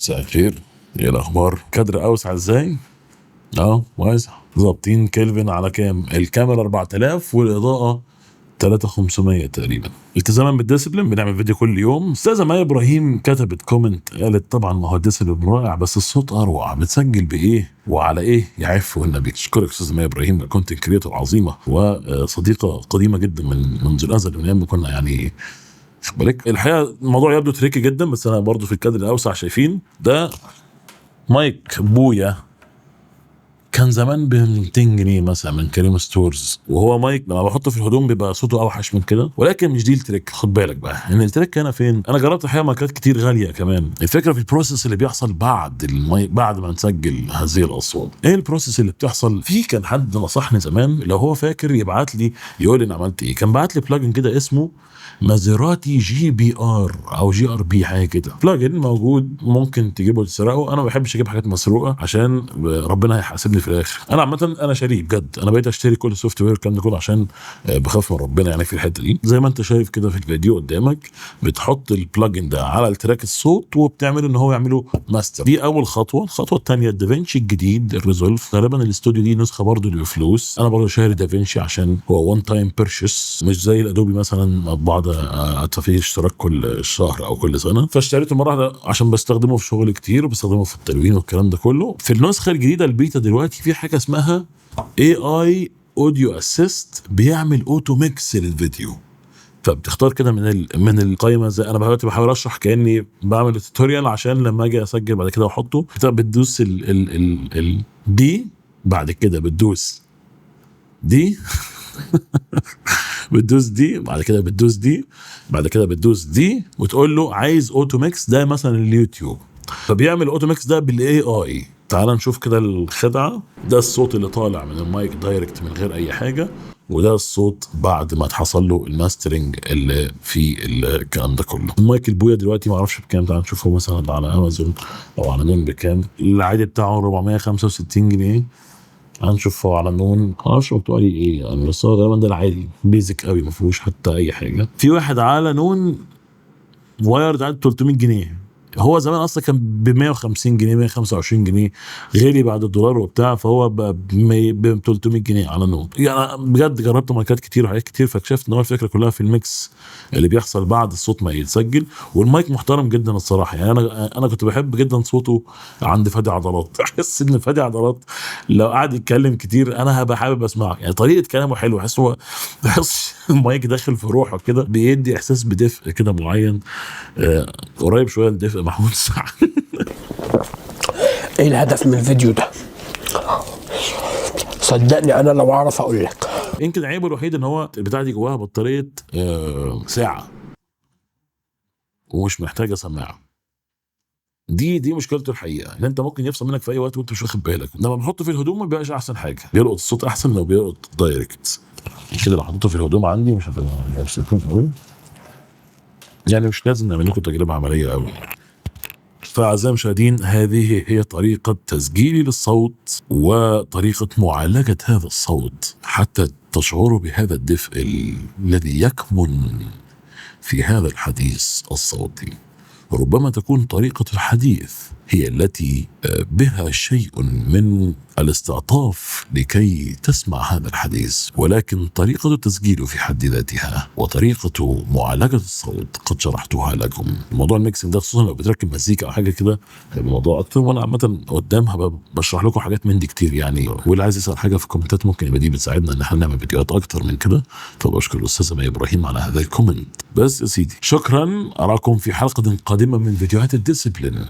مساء الخير. ايه الاخبار؟ كادر اوسع ازاي؟ واسع. ظابطين كلفن على كام؟ الكاميرا 4000 والاضاءه 3500 تقريبا. التزاما بالديسبلين بنعمل فيديو كل يوم. استاذه مايا ابراهيم كتبت كومنت قالت طبعا ما هو الديسبلين رائع بس الصوت اروع، بتسجل بايه وعلى ايه يعف والنبي. اشكرك استاذه مايا ابراهيم، كونتنت كريتور عظيمه وصديقه قديمه جدا منذ الازل، من ايام ما كنا يعني بالك. الحقيقه الموضوع يبدو تريكي جدا، بس انا برضو في الكادر الاوسع شايفين ده مايك بويا كان زمان ب 200 جنيه مثلا من كريم ستورز، وهو مايك لما بحطه في الهدوم بيبقى صوته اوحش من كده، ولكن مش دي التريك. خد بالك بقى ان التريك هنا فين. انا جربت الحقيقه مايكات كتير غاليه كمان. الفكره في البروسيس اللي بيحصل بعد المايك، بعد ما نسجل هذه الاصوات. ايه البروسيس اللي بتحصل؟ في كان حد نصحني زمان لو هو فاكر يبعت لي يقول لي انا عملت ايه. كان بعت لي بلاجن كده اسمه مازيراتي جي بي ار او جي ار بي حاجه كده. بلاجن موجود ممكن تجيبه تسرقه. انا ما بحبش اجيب حاجات مسروقه عشان ربنا هيحاسبني في الاخر. انا عامه انا شاريه بجد، انا بقيت اشتري كل السوفت وير الكلام ده كله عشان بخاف من ربنا يعني في الحته دي. زي ما انت شايف كده في الفيديو قدامك، بتحط البلاجن ده على التراك الصوت وبتعمل ان هو يعمله ماستر. دي اول خطوه. الخطوه الثانيه الدافنشي الجديد الريزولف، غالبا الاستوديو دي نسخه برضه اللي بفلوس. انا برضه شاري دافنشي عشان هو وان تايم بيرشيس، مش زي الادوبي مثلا بعض ادفع فيه اشتراك كل شهر او كل سنه. فاشتريته مره واحده عشان بستخدمه في شغل كتير وبستخدمه في التلوين والكلام ده كله. في النسخه الجديده البيتا دلوقتي في حاجه اسمها AI اوديو اسيست، بيعمل اوتو ميكس للفيديو. فبتختار كده من القائمه، زي انا دلوقتي بحاول اشرح كاني بعمل توتوريال عشان لما اجي اسجل بعد كده واحطه. بتدوس ال دي، بعد كده بتدوس دي بتدوس دي، بعد كده بتدوس دي، بعد كده بتدوس دي، وتقول له عايز اوتو ميكس ده مثلا اليوتيوب، فبيعمل اوتو ميكس ده بالاي اي. تعال نشوف كده الخدعه. ده الصوت اللي طالع من المايك دايركت من غير اي حاجه، وده الصوت بعد ما اتحصل له الماسترنج اللي في الكلام ده كله. المايك البويا دلوقتي ما اعرفش بكام، تعال نشوفه مثلا على امازون او على نون بكام. العادي بتاعه 465 جنيه. هنشوفه على نون، معرفش مكتوب عليه ايه يعني، بس هو غالبا ده العادي بيزك قوي ما فيهوش حتى اي حاجه. في واحد على نون وايرد عاد 300 جنيه. هو زمان اصلا كان ب 150 جنيه 125 جنيه، غالي بعد الدولار وبتاع، فهو ب 300 جنيه على نون. يعني بجد جربت مايكات كتير وحاجات كتير، فاكتشفت ان هو الفكره كلها في الميكس اللي بيحصل بعد الصوت ما يتسجل. والمايك محترم جدا الصراحه. يعني انا كنت بحب جدا صوته عند فادي عضلات. احس ان فادي عضلات لو قعد يتكلم كتير انا هبقى حابب اسمعه. يعني طريقه كلامه حلوه، بحس المايك داخل في روحه كده، بيدي احساس بدفء كده معين، قريب شويه لدفء محمود سعد. ايه الهدف من الفيديو ده؟ صدقني انا لو اعرف اقول لك. يمكن عيبه الوحيد ان هو البتاعه دي جواها بطاريه ساعه ومش محتاجه سماعه. دي مشكلته الحقيقه، ان انت ممكن يفصل منك في اي وقت وانت مش واخد بالك. لما بنحطه في الهدوم ما بيبقاش احسن حاجه، بيلقط الصوت احسن لو بيلقط دايركت كده. لو حطيته في الهدوم عندي مش هتبقى يعني مش لازم نعمل لكم تجربه عمليه قوي. فأعزائي المشاهدين، هذه هي طريقة تسجيلي للصوت وطريقة معالجة هذا الصوت حتى تشعروا بهذا الدفء الذي يكمن في هذا الحديث الصوتي. ربما تكون طريقة الحديث هي التي بها شيء من الاستعطاف لكي تسمع هذا الحديث، ولكن طريقة التسجيل في حد ذاتها وطريقة معالجة الصوت قد شرحتها لكم. موضوع الميكسنج ده خصوصا لو بتركب مزيكا او حاجه كده هيبقى موضوع اكتر، وانا عامه قدامها بشرح لكم حاجات من دي كتير يعني. واللي عايز يسال حاجه في الكومنتات ممكن يبقى دي بتساعدنا ان احنا نعمل فيديوهات اكتر من كده. فبشكر الاستاذه مايا ابراهيم على هذا الكومنت. بس يا سيدي شكرا، اراكم في حلقه قادمه من فيديوهات الديسبلين.